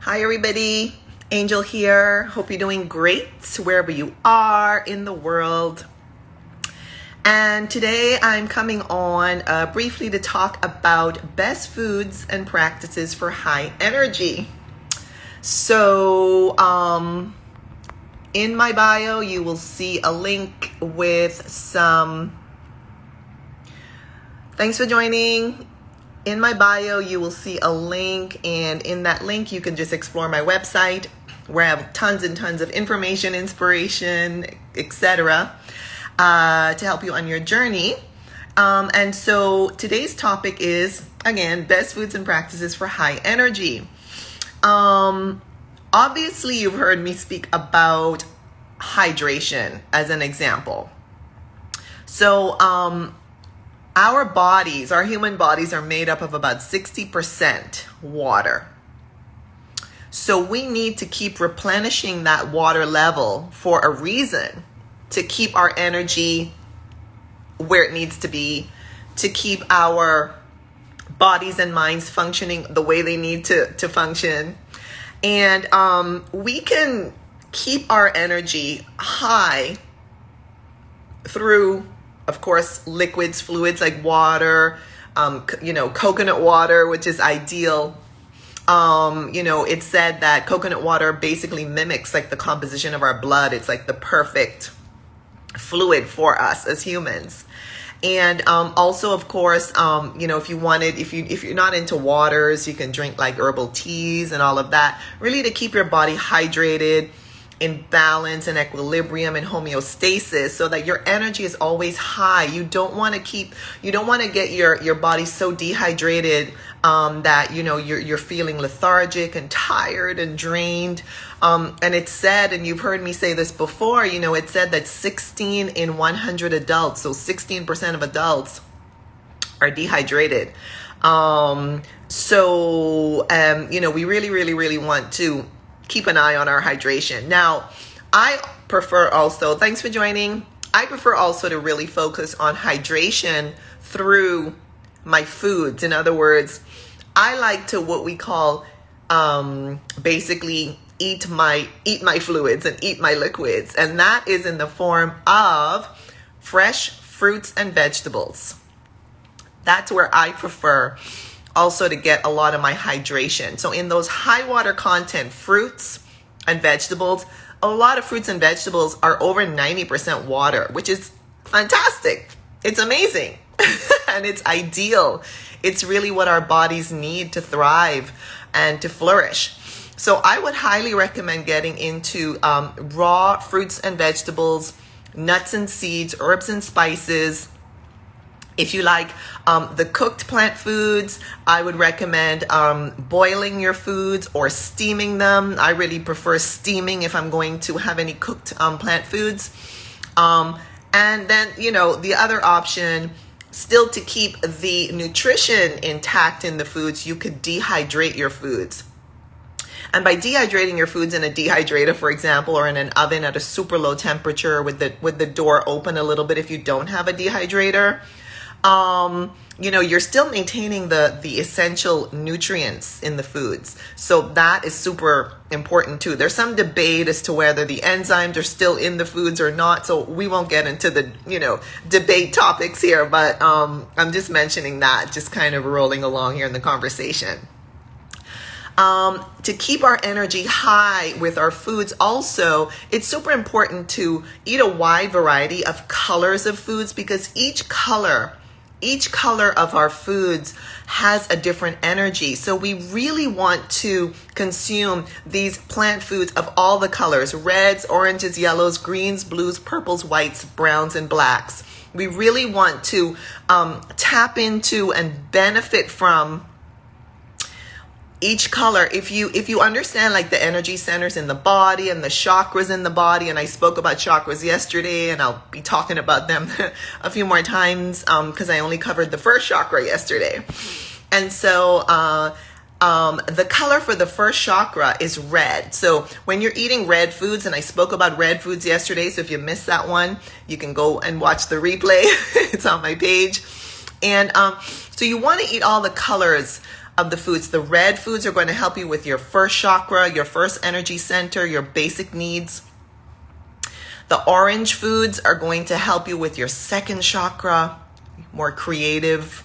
Hi everybody, Angel here. Hope you're doing great wherever you are in the world. And today I'm coming on briefly to talk about best foods and practices for high energy. So in my bio you will see a link with some, thanks for joining. In my bio, you will see a link, and in that link, you can just explore my website where I have tons and tons of information, inspiration, etc. To help you on your journey. And so today's topic is, again, best foods and practices for high energy. Obviously, you've heard me speak about hydration as an example. So, our human bodies are made up of about 60% water. So we need to keep replenishing that water level for a reason, to keep our energy where it needs to be, to keep our bodies and minds functioning the way they need to function. And we can keep our energy high through, of course, liquids, fluids like water, coconut water, which is ideal. It's said that coconut water basically mimics like the composition of our blood. It's like the perfect fluid for us as humans. And also, of course, if you're not into waters, you can drink like herbal teas and all of that, really to keep your body hydrated, in balance and equilibrium and homeostasis, so that your energy is always high. You don't want to get your body so dehydrated that you're feeling lethargic and tired and drained. And it's said, and you've heard me say this before, it's said that 16 in 100 adults, so 16% of adults are dehydrated. We really, really, really want to keep an eye on our hydration. Now, I prefer also, thanks for joining, I prefer also to really focus on hydration through my foods. In other words, I like to what we call basically eat my fluids and eat my liquids. And that is in the form of fresh fruits and vegetables. That's where I prefer also to get a lot of my hydration. So in those high water content fruits and vegetables, a lot of fruits and vegetables are over 90% water, which is fantastic. It's amazing. And it's ideal. It's really what our bodies need to thrive and to flourish. So I would highly recommend getting into raw fruits and vegetables, nuts and seeds, herbs and spices. If you like the cooked plant foods, I would recommend boiling your foods or steaming them. I really prefer steaming if I'm going to have any cooked plant foods. And then, the other option, still to keep the nutrition intact in the foods, you could dehydrate your foods. And by dehydrating your foods in a dehydrator, for example, or in an oven at a super low temperature with the door open a little bit if you don't have a dehydrator, you're still maintaining the essential nutrients in the foods. So that is super important too. There's some debate as to whether the enzymes are still in the foods or not. So we won't get into the, debate topics here, but I'm just mentioning that, just kind of rolling along here in the conversation. To keep our energy high with our foods also, it's super important to eat a wide variety of colors of foods, because each color of our foods has a different energy. So we really want to consume these plant foods of all the colors: reds, oranges, yellows, greens, blues, purples, whites, browns, and blacks. We really want to tap into and benefit from each color. If you understand like the energy centers in the body and the chakras in the body, and I spoke about chakras yesterday, and I'll be talking about them a few more times because I only covered the first chakra yesterday. And so the color for the first chakra is red. So when you're eating red foods, and I spoke about red foods yesterday, so if you missed that one, you can go and watch the replay. It's on my page. And so you want to eat all the colors of the foods. The red foods are going to help you with your first chakra, your first energy center, your basic needs. The orange foods are going to help you with your second chakra, more creative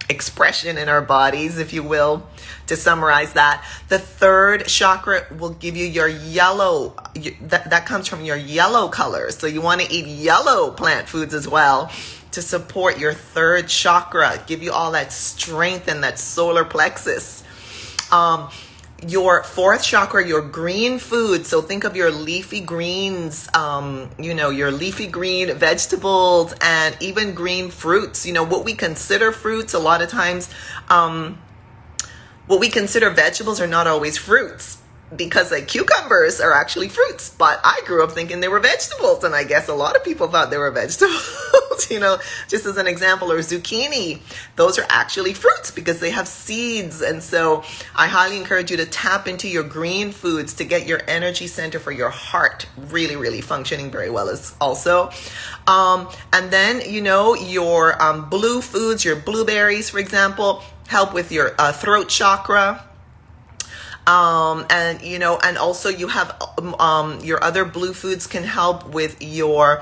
expression in our bodies, if you will, to summarize that. The third chakra will give you your yellow, that comes from your yellow colors. So you want to eat yellow plant foods as well to support your third chakra, give you all that strength and that solar plexus. Your fourth chakra, your green food. So think of your leafy greens, your leafy green vegetables and even green fruits. What we consider fruits, a lot of times, what we consider vegetables are not always fruits, because like cucumbers are actually fruits, but I grew up thinking they were vegetables, and I guess a lot of people thought they were vegetables. Just as an example, or zucchini, those are actually fruits because they have seeds. And so I highly encourage you to tap into your green foods to get your energy center for your heart really, really functioning very well as also. And then, your blue foods, your blueberries, for example, help with your throat chakra. And also you have your other blue foods can help with your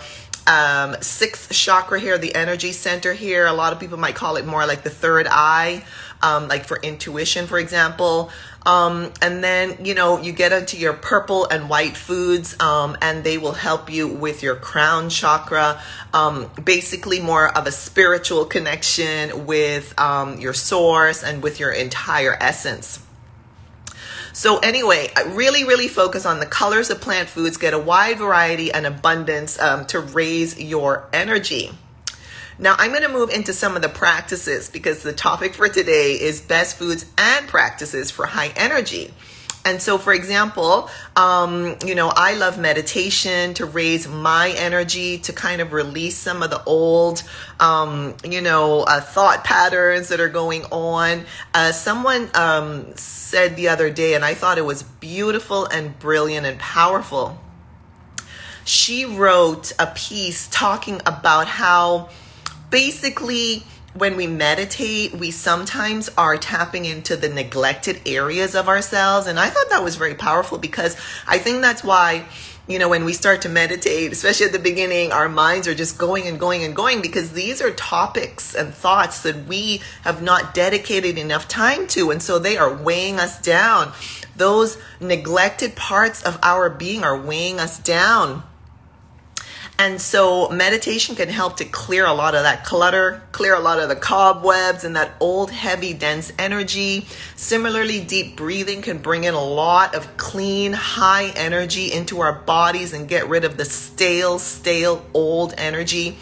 sixth chakra here, the energy center here. A lot of people might call it more like the third eye, like for intuition, for example. And then, you get into your purple and white foods, and they will help you with your crown chakra, basically more of a spiritual connection with your source and with your entire essence. So anyway, I really, really focus on the colors of plant foods, get a wide variety and abundance to raise your energy. Now I'm going to move into some of the practices because the topic for today is best foods and practices for high energy. And so, for example, I love meditation to raise my energy, to kind of release some of the old, thought patterns that are going on. Someone said the other day, and I thought it was beautiful and brilliant and powerful. She wrote a piece talking about how basically when we meditate, we sometimes are tapping into the neglected areas of ourselves. And I thought that was very powerful because I think that's why, when we start to meditate, especially at the beginning, our minds are just going and going and going because these are topics and thoughts that we have not dedicated enough time to. And so they are weighing us down. Those neglected parts of our being are weighing us down. And so meditation can help to clear a lot of that clutter, clear a lot of the cobwebs and that old, heavy, dense energy. Similarly, deep breathing can bring in a lot of clean, high energy into our bodies and get rid of the stale, old energy.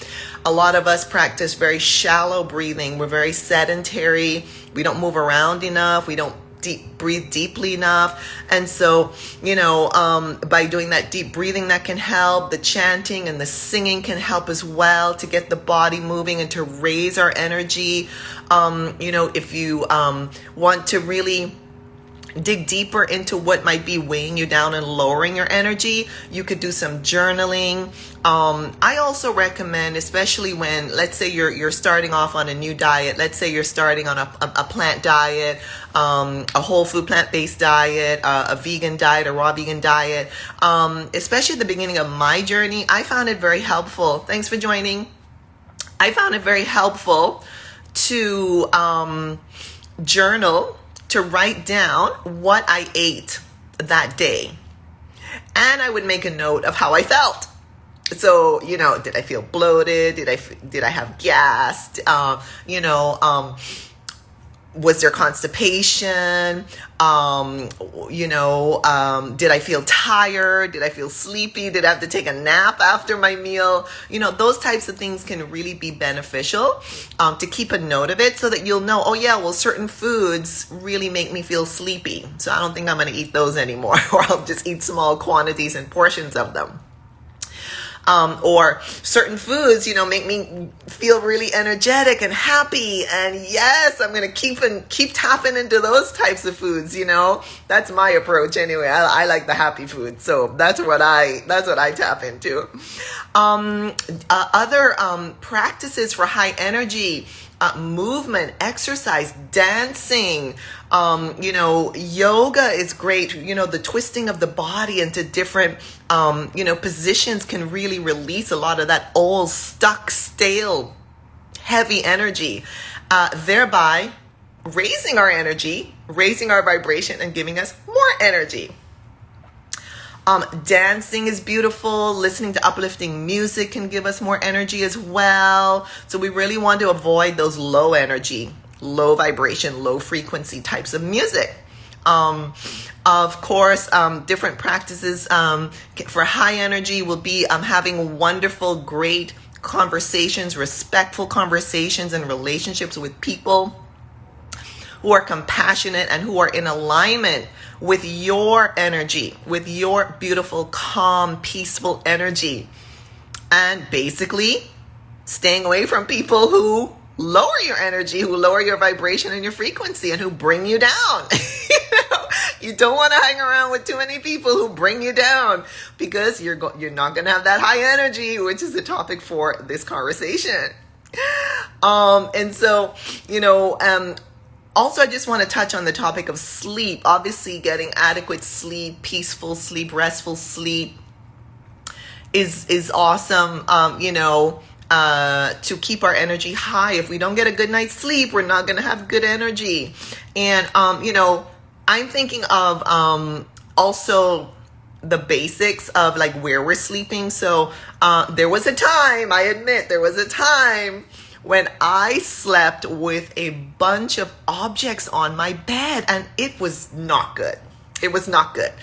A lot of us practice very shallow breathing. We're very sedentary. We don't move around enough. We don't breathe deeply enough. And so, by doing that deep breathing, that can help. The chanting and the singing can help as well to get the body moving and to raise our energy. If you want to really dig deeper into what might be weighing you down and lowering your energy, you could do some journaling. I also recommend, especially when, let's say you're starting off on a new diet. Let's say you're starting on a plant diet, a whole food plant-based diet, a vegan diet, a raw vegan diet. Especially at the beginning of my journey, I found it very helpful. Thanks for joining. I found it very helpful to journal, to write down what I ate that day. And I would make a note of how I felt. So, did I feel bloated? Did I have gas? Was there constipation? Did I feel tired? Did I feel sleepy? Did I have to take a nap after my meal? Those types of things can really be beneficial to keep a note of it so that you'll know, certain foods really make me feel sleepy. So I don't think I'm going to eat those anymore, or I'll just eat small quantities and portions of them. Or certain foods, make me feel really energetic and happy. And yes, I'm going to keep tapping into those types of foods. That's my approach anyway. I like the happy food. So that's what I tap into. Other practices for high energy. movement, exercise, dancing, yoga is great. The twisting of the body into different, positions can really release a lot of that old, stuck, stale, heavy energy, thereby raising our energy, raising our vibration, and giving us more energy. Dancing is beautiful. Listening to uplifting music can give us more energy as well. So we really want to avoid those low energy, low vibration, low frequency types of music. Of course, different practices for high energy will be having wonderful, great conversations, respectful conversations and relationships with people who are compassionate and who are in alignment with your energy, with your beautiful, calm, peaceful energy. And basically, staying away from people who lower your energy, who lower your vibration and your frequency, and who bring you down. You don't want to hang around with too many people who bring you down, because you're not going to have that high energy, which is the topic for this conversation. Also, I just want to touch on the topic of sleep. Obviously, getting adequate sleep, peaceful sleep, restful sleep is awesome, to keep our energy high. If we don't get a good night's sleep, we're not going to have good energy. And, I'm thinking of also the basics of like where we're sleeping. So there was a time when I slept with a bunch of objects on my bed, and it was not good. It was not good.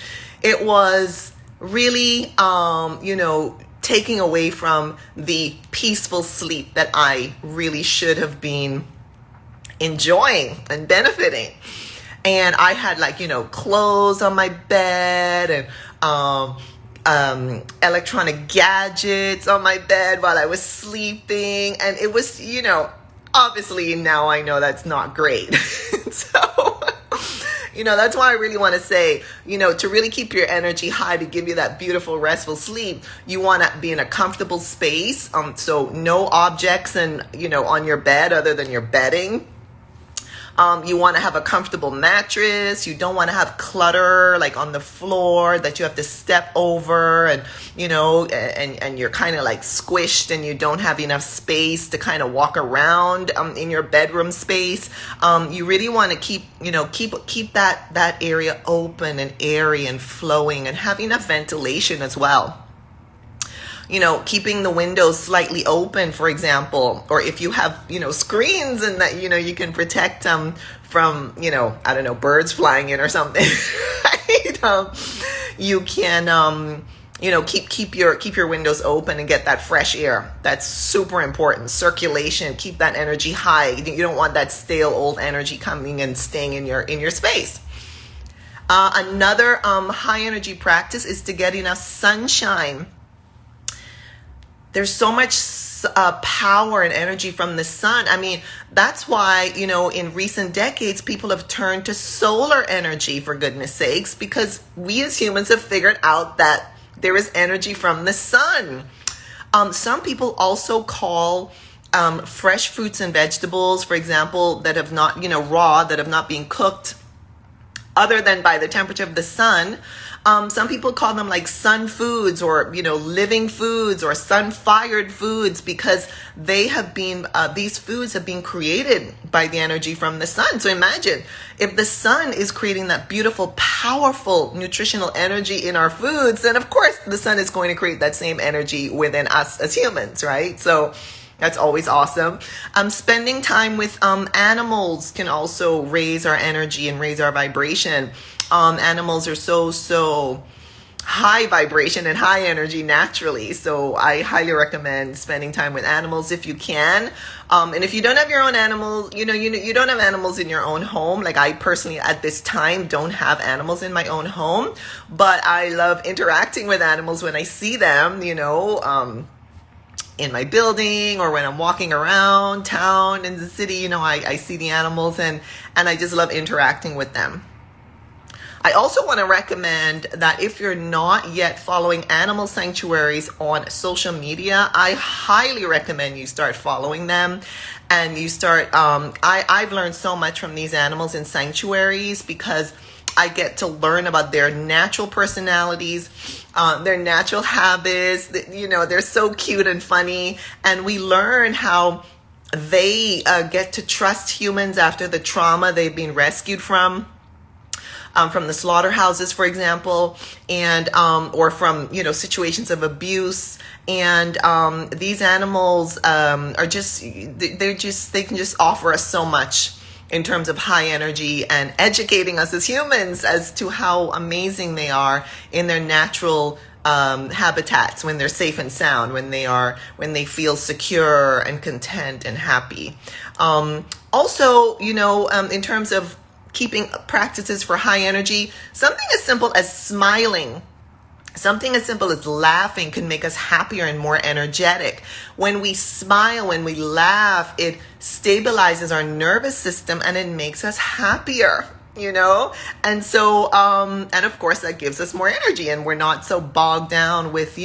It was really, taking away from the peaceful sleep that I really should have been enjoying and benefiting. And I had clothes on my bed and electronic gadgets on my bed while I was sleeping. And it was, obviously now I know that's not great. So, that's why I really want to say, to really keep your energy high, to give you that beautiful, restful sleep, you want to be in a comfortable space. So no objects on your bed other than your bedding. You want to have a comfortable mattress. You don't want to have clutter like on the floor that you have to step over and you're kind of like squished and you don't have enough space to kind of walk around in your bedroom space. You really want to keep that area open and airy and flowing, and have enough ventilation as well. Keeping the windows slightly open, for example, or if you have, screens and that, you can protect them from, birds flying in or something, right? You can, keep your windows open and get that fresh air. That's super important. Circulation, keep that energy high. You don't want that stale old energy coming and staying in your space. Another high energy practice is to get enough sunshine. There's so much power and energy from the sun. I mean, that's why, in recent decades, people have turned to solar energy, for goodness sakes, because we as humans have figured out that there is energy from the sun. Some people also call fresh fruits and vegetables, for example, that have not, raw, that have not been cooked other than by the temperature of the sun. Some people call them like sun foods, or, living foods, or sun-fired foods, because they have been, these foods have been created by the energy from the sun. So imagine if the sun is creating that beautiful, powerful, nutritional energy in our foods, then of course the sun is going to create that same energy within us as humans, right? So that's always awesome. Spending time with animals can also raise our energy and raise our vibration. Animals are so high vibration and high energy naturally. So I highly recommend spending time with animals if you can. And if you don't have your own animals, you don't have animals in your own home. Like I personally at this time don't have animals in my own home, but I love interacting with animals when I see them, in my building or when I'm walking around town in the city, I see the animals and I just love interacting with them. I also want to recommend that if you're not yet following animal sanctuaries on social media, I highly recommend you start following them and you start, I've learned so much from these animals in sanctuaries because I get to learn about their natural personalities, their natural habits. They're so cute and funny. And we learn how they get to trust humans after the trauma they've been rescued from the slaughterhouses, for example, and or from situations of abuse. And these animals are just they can just offer us so much in terms of high energy and educating us as humans as to how amazing they are in their natural habitats, when they're safe and sound, when they feel secure and content and happy. Also, in terms of keeping practices for high energy, something as simple as smiling, something as simple as laughing can make us happier and more energetic. When we smile, when we laugh, it stabilizes our nervous system and it makes us happier, And so, and of course that gives us more energy and we're not so bogged down with,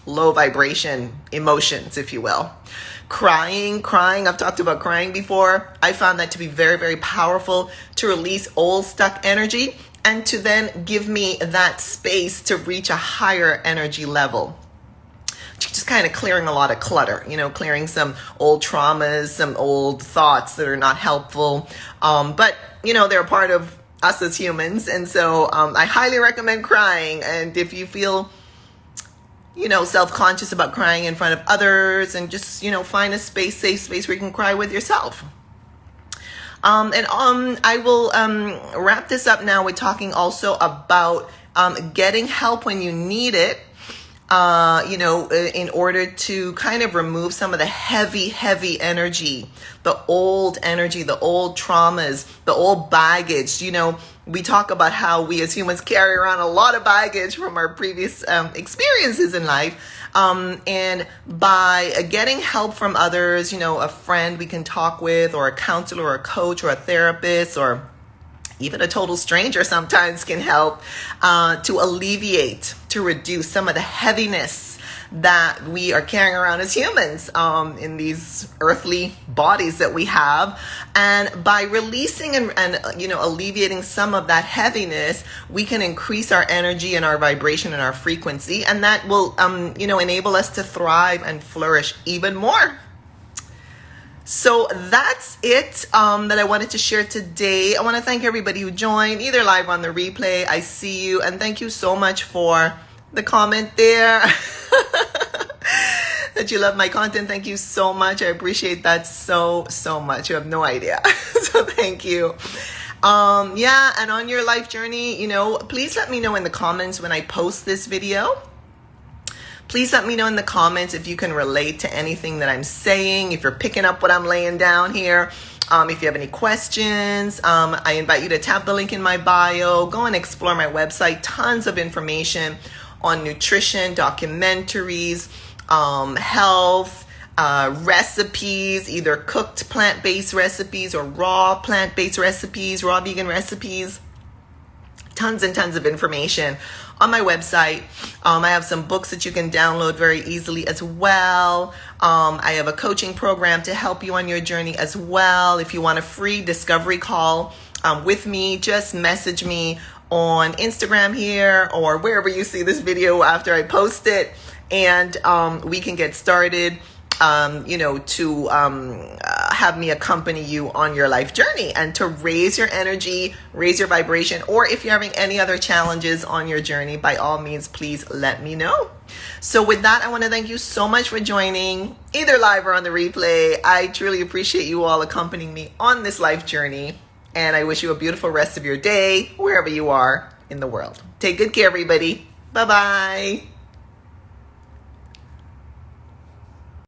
low vibration emotions, if you will. Crying, I've talked about crying before. I found that to be very, very powerful to release old stuck energy and to then give me that space to reach a higher energy level. Just kind of clearing a lot of clutter, clearing some old traumas, some old thoughts that are not helpful. But, they're a part of us as humans. And so I highly recommend crying. And if you feel, self-conscious about crying in front of others, and just, find a safe space where you can cry with yourself. I will wrap this up now with talking also about getting help when you need it, in order to kind of remove some of the heavy energy, the old energy, the old traumas, the old baggage. We talk about how we as humans carry around a lot of baggage from our previous experiences in life. And by getting help from others, a friend we can talk with, or a counselor or a coach or a therapist, or even a total stranger sometimes can help to alleviate, to reduce some of the heaviness that we are carrying around as humans in these earthly bodies that we have. And by releasing and alleviating some of that heaviness, we can increase our energy and our vibration and our frequency, and that will enable us to thrive and flourish even more. So that's it that I wanted to share today. I want to thank everybody who joined, either live on the replay. I see you, and thank you so much for the comment there that you love my content. Thank you so much. I appreciate that so much. You have no idea. So thank you. And on your life journey, please let me know in the comments when I post this video. Please let me know in the comments if you can relate to anything that I'm saying, if you're picking up what I'm laying down here. If you have any questions, I invite you to tap the link in my bio. Go and explore my website. Tons of information on nutrition, documentaries, health, recipes, either cooked plant-based recipes or raw plant-based recipes, raw vegan recipes. Tons and tons of information on my website. I have some books that you can download very easily as well. I have a coaching program to help you on your journey as well. If you want a free discovery call with me, just message me on Instagram here or wherever you see this video after I post it, and we can get started. To have me accompany you on your life journey and to raise your energy, raise your vibration. Or if you're having any other challenges on your journey, by all means, please let me know. So with that, I want to thank you so much for joining, either live or on the replay. I truly appreciate you all accompanying me on this life journey. And I wish you a beautiful rest of your day, wherever you are in the world. Take good care, everybody. Bye-bye.